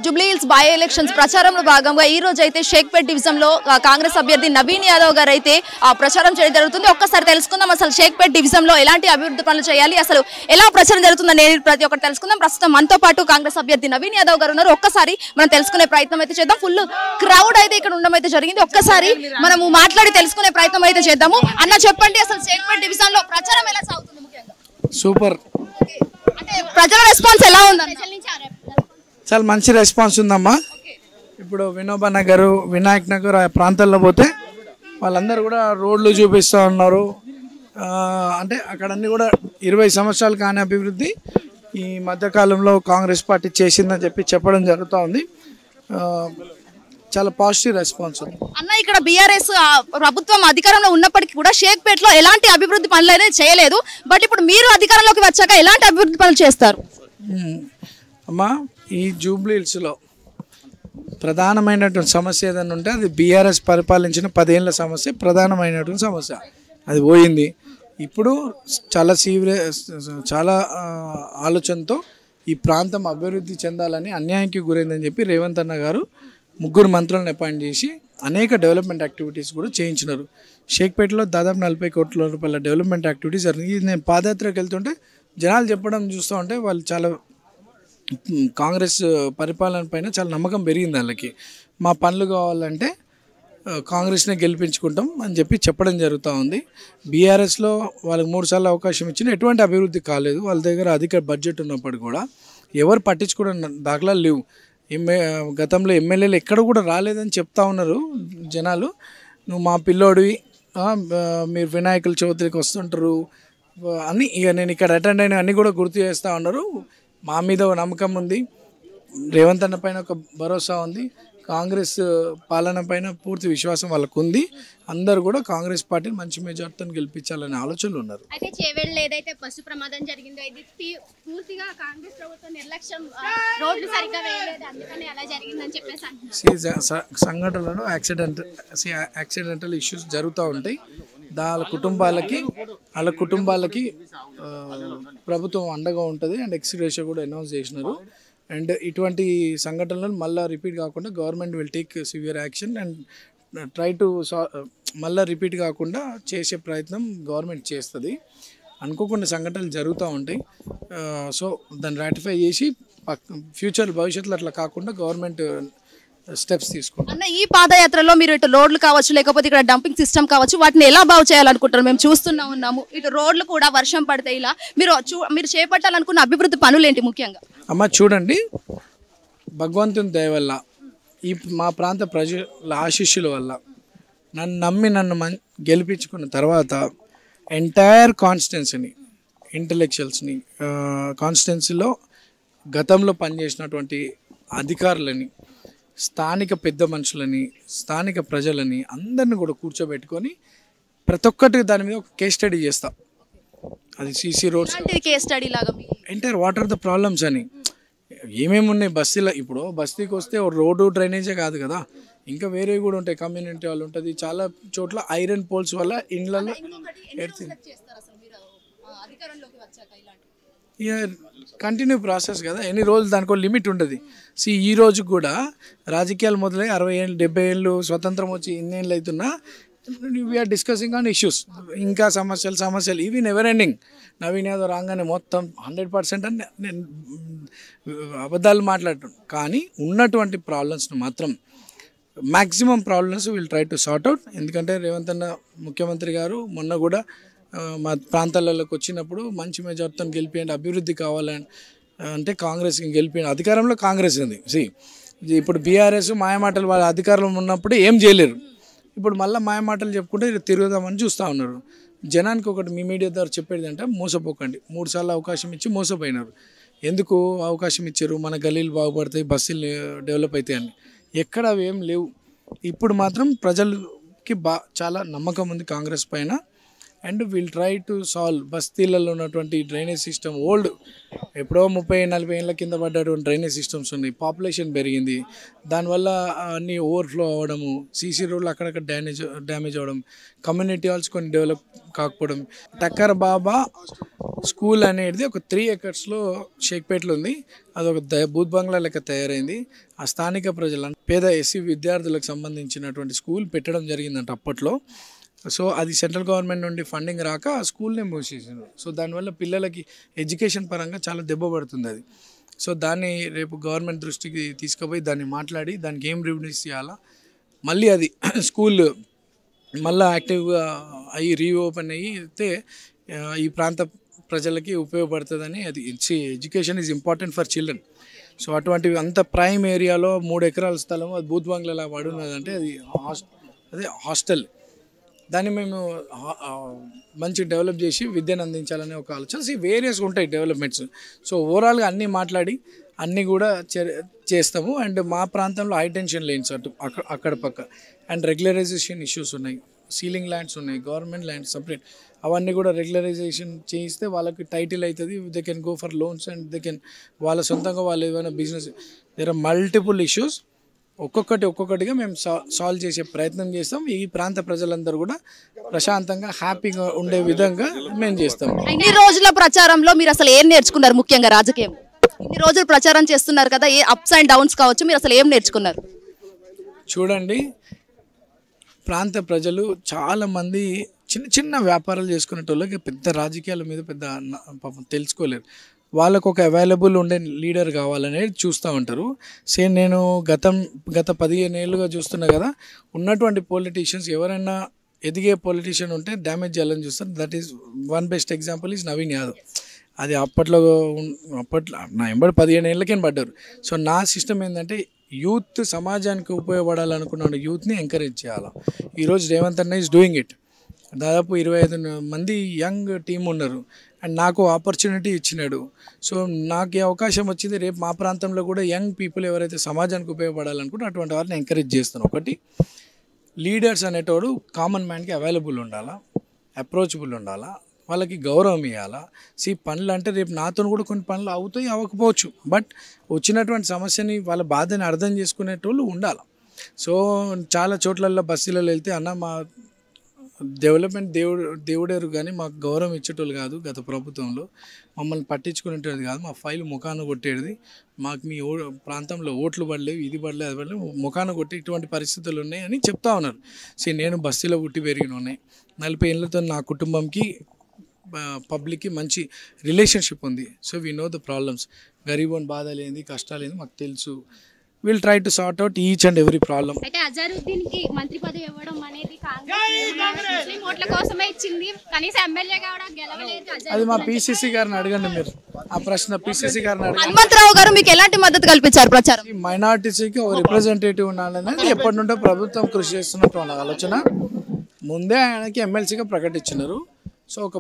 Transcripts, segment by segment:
Jubilee hills by elections ప్రచారంలో భాగంగా ఈ రోజు అయితే షేక్పేట్ డివిజన్ లో కాంగ్రెస్ అభ్యర్థి నవీన్ యాదవ్ గారు అయితే ప్రచారం చేయడం జరుగుతుంది. ఒక్కసారి తెలుసుకుందాం అసలు షేక్పేట్ డివిజన్ లో ఎలాంటి అభివృద్ధి పనులు చేయాలి, అసలు ఎలా ప్రచారం జరుగుతుందని ప్రతి ఒక్కటి తెలుసుకుందాం. ప్రస్తుతం మనతో పాటు కాంగ్రెస్ అభ్యర్థి నవీన్ యాదవ్ గారు ఉన్నారు. ఒక్కసారి మనం తెలుసుకునే ప్రయత్నం అయితే చేద్దాం. ఫుల్ క్రౌడ్ అయితే ఇక్కడ ఉండడం అయితే జరిగింది. ఒక్కసారి మనము మాట్లాడి తెలుసుకునే ప్రయత్నం అయితే చేద్దాము. అన్న చెప్పండి, అసలు షేక్పేట్ డివిజన్ లో ప్రచారం ఎలా సాగుతుంది? ముఖ్యంగా సూపర్, అంటే ప్రజల రెస్పాన్స్ ఎలా ఉంది? చాలా మంచి రెస్పాన్స్ ఉందమ్మా. ఇప్పుడు వినోబా నగర్, వినాయక్ నగర్ ఆ ప్రాంతాల్లో పోతే వాళ్ళందరూ కూడా రోడ్లు చూపిస్తూ ఉన్నారు. అంటే అక్కడన్నీ కూడా 20 సంవత్సరాలు కాని అభివృద్ధి ఈ మధ్యకాలంలో కాంగ్రెస్ పార్టీ చేసిందని చెప్పడం జరుగుతూ ఉంది. చాలా పాజిటివ్ రెస్పాన్స్ ఉంది అన్న. ఇక్కడ బీఆర్ఎస్ ప్రభుత్వం అధికారంలో ఉన్నప్పటికీ కూడా షేక్పేట్ లో ఎలాంటి అభివృద్ధి పనులు అనేది చేయలేదు. బట్ ఇప్పుడు మీరు అధికారంలోకి వచ్చాక ఎలాంటి అభివృద్ధి పనులు చేస్తారు? అమ్మా, ఈ జూబ్లీ హిల్స్లో ప్రధానమైనటువంటి సమస్య ఏదైనా ఉంటే అది బీఆర్ఎస్ పరిపాలించిన 10 ఏళ్ళ సమస్య, ప్రధానమైనటువంటి సమస్య అది పోయింది. ఇప్పుడు చాలా ఆలోచనతో ఈ ప్రాంతం అభివృద్ధి చెందాలని, అన్యాయానికి గురైందని చెప్పి రేవంత్ అన్న గారు 3 మంత్రులను అపాయింట్ చేసి అనేక డెవలప్మెంట్ యాక్టివిటీస్ కూడా చేయించినారు. షేక్పేటలో దాదాపు 40 కోట్ల రూపాయల డెవలప్మెంట్ యాక్టివిటీస్ జరిగింది. ఇది నేను పాదయాత్రకు వెళ్తుంటే జనాలు చెప్పడం చూస్తూ ఉంటే వాళ్ళు చాలా కాంగ్రెస్ పరిపాలన పైన చాలా నమ్మకం పెరిగింది. వాళ్ళకి మా పనులు కావాలంటే కాంగ్రెస్నే గెలిపించుకుంటాం అని చెప్పడం జరుగుతూ ఉంది. బీఆర్ఎస్లో వాళ్ళకి 3 సార్లు అవకాశం ఇచ్చిన ఎటువంటి అభివృద్ధి కాలేదు. వాళ్ళ దగ్గర అధిక బడ్జెట్ ఉన్నప్పుడు కూడా ఎవరు పట్టించుకోవడం దాఖలాలు లేవు. గతంలో ఎమ్మెల్యేలు ఎక్కడ కూడా రాలేదని చెప్తా ఉన్నారు జనాలు. నువ్వు మా పిల్లోడివి, మీరు వినాయకుల చవితికి వస్తుంటారు అని ఇక నేను ఇక్కడ అటెండ్ అయిన అన్నీ కూడా గుర్తు చేస్తూ ఉన్నారు. మా మీద ఒక నమ్మకం ఉంది, రేవంత్ అన్న పైన ఒక భరోసా ఉంది, కాంగ్రెస్ పాలన పైన పూర్తి విశ్వాసం వాళ్ళకు ఉంది. అందరూ కూడా కాంగ్రెస్ పార్టీని మంచి మెజార్టీతో గెలిపించాలనే ఆలోచనలు ఉన్నారు. అయితే చేవేళ్ళలో ఏదైతే బస్సు ప్రమాదం జరిగిందో ఇది పూర్తిగా కాంగ్రెస్ ప్రభుత్వం నిర్లక్ష్యం, రోడ్లు సరిగ్గా వేయలేదు, అందుకని అలా జరిగిందని చెప్పేసి అంటున్నారు. సంఘటనలు యాక్సిడెంటల్ ఇష్యూస్ జరుగుతూ ఉంటాయి. వాళ్ళ కుటుంబాలకి ప్రభుత్వం అండగా ఉంటుంది అండ్ ఎక్స్గ్రేషియో కూడా అనౌన్స్ చేసినారు. అండ్ ఇటువంటి సంఘటనలు మళ్ళీ రిపీట్ కాకుండా government will take severe action and try to మళ్ళీ రిపీట్ కాకుండా చేసే ప్రయత్నం గవర్నమెంట్ చేస్తుంది. అనుకోకుండా సంఘటనలు జరుగుతూ ఉంటాయి. సో దాన్ని రాటిఫై చేసి భవిష్యత్తులో అట్లా కాకుండా గవర్నమెంట్ స్టెప్స్ తీసుకుంటాం. అన్న, ఈ పాదయాత్రలో మీరు ఇటు రోడ్లు కావచ్చు, లేకపోతే ఇక్కడ డంపింగ్ సిస్టమ్ కావచ్చు, వాటిని ఎలా బాగు చేయాలనుకుంటారు? మేము చూస్తూనే ఉన్నాము, ఇటు రోడ్లు కూడా వర్షం పడితే ఇలా మీరు చేపట్టాలనుకున్న అభివృద్ధి పనులు ఏంటి ముఖ్యంగా? అమ్మ చూడండి, భగవంతుని దయ వల్ల మా ప్రాంత ప్రజల ఆశీస్సుల వల్ల నన్ను గెలిపించుకున్న తర్వాత ఎంటైర్ కాన్స్టిట్యున్సీని, ఇంటలెక్చువల్స్ని, కాన్స్టిట్యున్సీలో గతంలో పనిచేసినటువంటి అధికారులని, స్థానిక పెద్ద మనుషులని, స్థానిక ప్రజలని అందరిని కూడా కూర్చోబెట్టుకొని ప్రతి ఒక్కటి దాని మీద ఒక కేస్ స్టడీ చేస్తాం. అది సీసీ రోడ్స్ కేస్ స్టడీ లాగా entire what are the problems అని ఏమేమి ఉన్నాయి బస్తీలో. ఇప్పుడు బస్తీకి వస్తే రోడ్డు డ్రైనేజే కాదు కదా, ఇంకా వేరే కూడా ఉంటాయి. కమ్యూనిటీ వాళ్ళు ఉంటుంది, చాలా చోట్ల ఐరన్ పోల్స్ వల్ల ఇండ్లలో ఇక కంటిన్యూ ప్రాసెస్ కదా, ఎన్ని రోజులు దానికి ఒక లిమిట్ ఉంటుంది. ఈ రోజు కూడా రాజకీయాలు మొదలై 60 ఏళ్ళు 70 ఏళ్ళు స్వతంత్రం వచ్చి ఇన్నేళ్ళు అవుతున్నా వీఆర్ డిస్కసింగ్ ఆన్ ఇష్యూస్. ఇంకా సమస్యలు ఇవి నెవర్ ఎండింగ్. నవీన్ యాదవ్ రాగానే మొత్తం 100% అని నేను అబద్ధాలు మాట్లాడటం, కానీ ఉన్నటువంటి ప్రాబ్లమ్స్ని మాత్రం maximum problems will try to sort out. ఎందుకంటే రేవంత్ అన్న ముఖ్యమంత్రి గారు మొన్న కూడా మా ప్రాంతాలలోకి వచ్చినప్పుడు మంచి మెజార్టీతో గెలిపియండి, అభివృద్ధి కావాలని అంటే కాంగ్రెస్కి గెలిపియండి. అధికారంలో కాంగ్రెస్ ఉంది. ఇప్పుడు బీఆర్ఎస్ మాయమాటలు వాళ్ళ అధికారంలో ఉన్నప్పుడు ఏం చేయలేరు. ఇప్పుడు మళ్ళీ మాయమాటలు చెప్పుకుంటే తిరుగుదామని చూస్తూ ఉన్నారు. జనానికి ఒకటి మీ మీడియా ద్వారా చెప్పేది అంటే మోసపోకండి. 3 సార్లు అవకాశం ఇచ్చి మోసపోయినారు. ఎందుకు అవకాశం ఇచ్చారు? మన గల్లీలు బాగుపడతాయి, బస్సులు డెవలప్ అవుతాయి అని. ఎక్కడ అవి ఏం లేవు. ఇప్పుడు మాత్రం ప్రజలకి చాలా నమ్మకం ఉంది కాంగ్రెస్ పైన. And will try to solve బస్తీలలో ఉన్నటువంటి డ్రైనేజ్ సిస్టమ్ ఓల్డ్ ఎప్పుడో 30-40 ఏళ్ళ కింద పడ్డటువంటి డ్రైనేజ్ సిస్టమ్స్ ఉన్నాయి. పాపులేషన్ పెరిగింది, దానివల్ల అన్నీ ఓవర్ఫ్లో అవ్వడము, సీసీ రోడ్లు అక్కడక్కడ డ్యామేజ్ అవ్వడం, కమ్యూనిటీ హాల్స్ కొన్ని డెవలప్ కాకపోవడం. టక్కర్ బాబా స్కూల్ అనేది ఒక 3 acresలో షేక్పేటలో ఉంది. అదొక బూత్ బంగ్లా లెక్క తయారైంది. ఆ స్థానిక ప్రజలు పేద ఎస్సీ విద్యార్థులకు సంబంధించినటువంటి స్కూల్ పెట్టడం జరిగిందంట అప్పట్లో. సో అది సెంట్రల్ గవర్నమెంట్ నుండి ఫండింగ్ రాక ఆ స్కూల్నే మూసేసారు. సో దానివల్ల పిల్లలకి ఎడ్యుకేషన్ పరంగా చాలా దెబ్బ పడుతుంది అది. సో దాన్ని రేపు గవర్నమెంట్ దృష్టికి తీసుకుపోయి దాన్ని మాట్లాడి దానికి ఏం రెవెన్యూస్ చేయాలా, మళ్ళీ అది స్కూల్ మళ్ళీ యాక్టివ్గా అయ్యి రీఓపెన్ అయితే ఈ ప్రాంత ప్రజలకి ఉపయోగపడుతుందని. అది education is important for children. So అటువంటివి అంత ప్రైమ్ ఏరియాలో 3 ఎకరాల స్థలం అది బూత్ బంగ్లాలా పడున్నదంటే అది హాస్టల్. దాన్ని మేము మంచి డెవలప్ చేసి విద్యను అందించాలనే ఒక ఆలోచన. వేరియస్ ఉంటాయి డెవలప్మెంట్స్. సో ఓవరాల్గా అన్నీ మాట్లాడి అన్నీ కూడా చేస్తాము. అండ్ మా ప్రాంతంలో హైటెన్షన్ లేన్స్ అక్కడ పక్క అండ్ రెగ్యులరైజేషన్ ఇష్యూస్ ఉన్నాయి, సీలింగ్ ల్యాండ్స్ ఉన్నాయి, గవర్నమెంట్ ల్యాండ్స్ సపరేట్, అవన్నీ కూడా రెగ్యులరైజేషన్ చేయిస్తే వాళ్ళకి టైటిల్ అవుతుంది. They can go for loans and they can వాళ్ళ సొంతంగా వాళ్ళు ఏమైనా business. There are multiple issues. ఒక్కొక్కటిగా మేము సాల్వ్ చేసే ప్రయత్నం చేస్తాం. ఈ ప్రాంత ప్రజలందరూ కూడా ప్రశాంతంగా హ్యాపీగా ఉండే విధంగా మేము చేస్తాం. ఇన్ని రోజుల ప్రచారంలో మీరు అసలు ఏం నేర్చుకున్నారు? ముఖ్యంగా రాజకీయం ఇన్ని రోజులు ప్రచారం చేస్తున్నారు కదా, ఏ అప్స్ అండ్ డౌన్స్ కావచ్చు, మీరు అసలు ఏం నేర్చుకున్నారు? చూడండి, ప్రాంత ప్రజలు చాలామంది చిన్న వ్యాపారాలు చేసుకునేటోళ్ళకి పెద్ద రాజకీయాల మీద పెద్ద పాపం తెలుసుకోలేరు. వాళ్ళకు ఒక అవైలబుల్ ఉండే లీడర్ కావాలనేది చూస్తూ ఉంటారు. సేమ్ నేను గత 15 ఏళ్ళుగా చూస్తున్నా కదా, ఉన్నటువంటి పొలిటీషియన్స్ ఎవరైనా ఎదిగే పొలిటీషియన్ ఉంటే డ్యామేజ్ చేయాలని చూస్తారు. That is one best example is Naveen Yadav. అది అప్పట్లో నా ఎంబడి 15 ఏళ్ళకే పడ్డారు. సో నా సిస్టమ్ ఏంటంటే యూత్ సమాజానికి ఉపయోగపడాలనుకున్న యూత్ని ఎంకరేజ్ చేయాలి. ఈరోజు రేవంత్ అన్న ఈజ్ డూయింగ్ ఇట్. దాదాపు 25 మంది యంగ్ టీమ్ ఉన్నారు అండ్ నాకు ఆపర్చునిటీ ఇచ్చినాడు. సో నాకు అవకాశం వచ్చింది. రేపు మా ప్రాంతంలో కూడా యంగ్ పీపుల్ ఎవరైతే సమాజానికి ఉపయోగపడాలనుకుంటే అటువంటి వారిని ఎంకరేజ్ చేస్తాను. ఒకటి, లీడర్స్ అనేటోడు కామన్ మ్యాన్కి అవైలబుల్ ఉండాలా, అప్రోచబుల్ ఉండాలా, వాళ్ళకి గౌరవం ఇవ్వాలా. పనులు అంటే రేపు నాతో కూడా కొన్ని పనులు అవుతాయి, అవ్వకపోవచ్చు, బట్ వచ్చినటువంటి సమస్యని వాళ్ళ బాధని అర్థం చేసుకునేటోళ్ళు ఉండాలి. సో చాలా చోట్లలో బస్సులలో వెళ్తే అన్న మా డెవలప్మెంట్ దేవుడేరు కానీ మాకు గౌరవం ఇచ్చేటోళ్ళు కాదు, గత ప్రభుత్వంలో మమ్మల్ని పట్టించుకునేటది కాదు, మా ఫైల్ ముఖాన కొట్టేది, మాకు మీ ప్రాంతంలో ఓట్లు పడలేవు, ఇది పడలేదు, అది పడలేవు, ముఖాన కొట్టి ఇటువంటి పరిస్థితులు ఉన్నాయి అని చెప్తా ఉన్నారు. నేను బస్తీలో పుట్టి పెరిగిన ఉన్నాయి. 40 ఏళ్ళతో నా కుటుంబంకి పబ్లిక్కి మంచి రిలేషన్షిప్ ఉంది. So we know the problems. గరీబోన్ బాధ లేని కష్టాలు ఏంది మాకు తెలుసు. Will try to sort out each and every problem. అయితే అజరుద్దీన్కి మంత్రి పదవి ఇవ్వడం అనేది కాంగ్రెస్ ఓట్ల కోసమే ఇచ్చింది, కనీసం ఎమ్మెల్యేగా కూడా గెలవలేదు. అది మా పిసిసి గారిని అడగండి, మీరు ఆ ప్రశ్న పిసిసి గారిని అడగండి. హనుమంతరావు గారు మీకు ఎలాంటి మద్దతు కల్పించారు ప్రచారం? మైనార్టీస్కి ఒక రిప్రజెంటేటివ్ ఉండాలనేది ఎప్పటి నుండో ప్రభుత్వం కృషి చేస్తున్నట్టు వాళ్ళ ఆలోచన. ముందే ఆయనకి ఎమ్మెల్సీగా ప్రకటించినారు. సో ఒక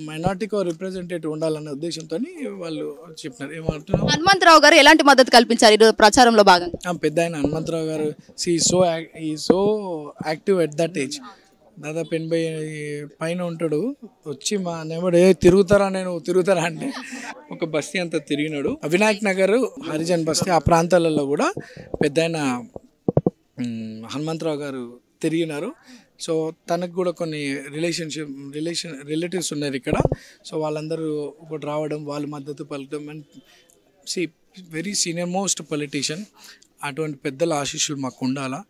మైనార్టీకి ఒక రిప్రజెంటేటివ్ ఉండాలనే ఉద్దేశంతో వాళ్ళు చెప్పినారు. ఏమంటున్నారు, హనుమంతరావు గారు ఎలాంటి మద్దతు కల్పించారు ఈరోజు ప్రచారంలో భాగంగా? ఈ పెద్ద ఆయన హనుమంతరావు గారు so active at that age. దాదాపు 80 పైన ఉంటాడు. వచ్చి మా నెంబర్ తిరుగుతారా అంటే ఒక బస్తీ అంతా తిరిగినాడు. వినాయక్ నగర్, హరిజన్ బస్తీ ఆ ప్రాంతాలలో కూడా పెద్ద ఆయన హనుమంతరావు గారు తిరిగినారు. సో తనకు కూడా కొన్ని రిలేటివ్స్ ఉన్నారు ఇక్కడ. సో వాళ్ళందరూ ఒకటి రావడం, వాళ్ళ మద్దతు పలకడం. And very senior most politician. అటువంటి పెద్దల ఆశీస్సులు మాకు ఉండాలా.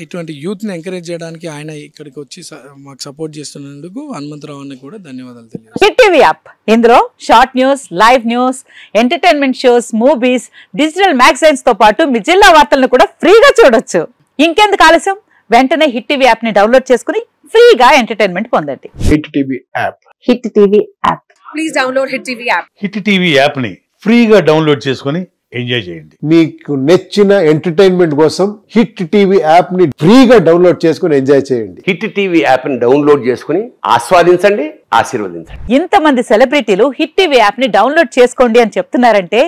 ఇటువంటి యూత్ని ఎంకరేజ్ చేయడానికి ఆయన ఇక్కడికి వచ్చి మాకు సపోర్ట్ చేస్తున్నందుకు హనుమంతరావు అన్నకి కూడా ధన్యవాదాలు తెలియజేస్తాను. హిట్ టీవీ యాప్, ఇందులో short news, live news, entertainment shows, movies, digital magazines తో పాటు మీ జిల్లా వార్తలను కూడా ఫ్రీగా చూడొచ్చు. ఇంకెందుకు ఆలస్యం, వెంటనే హిట్ టీవీ యాప్ ని డౌన్లోడ్ చేసుకుని ఫ్రీగా ఎంటర్టైన్మెంట్ పొందండి. Hit TV app. Hit TV app. Please download hit TV app. Hit TV app ని ఫ్రీగా డౌన్లోడ్ చేసుకుని ఎంజాయ్ చేయండి. మీకు నచ్చిన ఎంటర్టైన్మెంట్ కోసం హిట్ టీవీ యాప్ ని ఫ్రీగా డౌన్లోడ్ చేసుకుని ఎంజాయ్ చేయండి. హిట్ టీవీ యాప్ ని డౌన్లోడ్ చేసుకుని ఆస్వాదించండి, ఆశీర్వదించండి. ఇంతమంది సెలబ్రిటీలు హిట్ టీవీ యాప్ ని డౌన్లోడ్ చేసుకోండి అని చెప్తున్నారంటే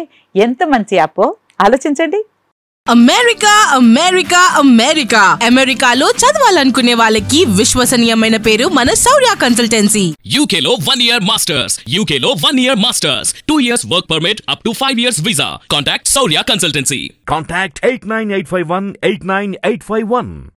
ఎంత మంచి యాప్ ఆలోచించండి. అమెరికా అమెరికా అమెరికా అమెరికాలో చదవాలనుకునే వాళ్ళకి విశ్వసనీయమైన పేరు మన శౌర్య కన్సల్టెన్సీ. UK లో 1 year masters, UK లో 1 year masters, 2 years work permit up to 5 years visa. Contact Saurya Consultancy. Contact 89851 89851.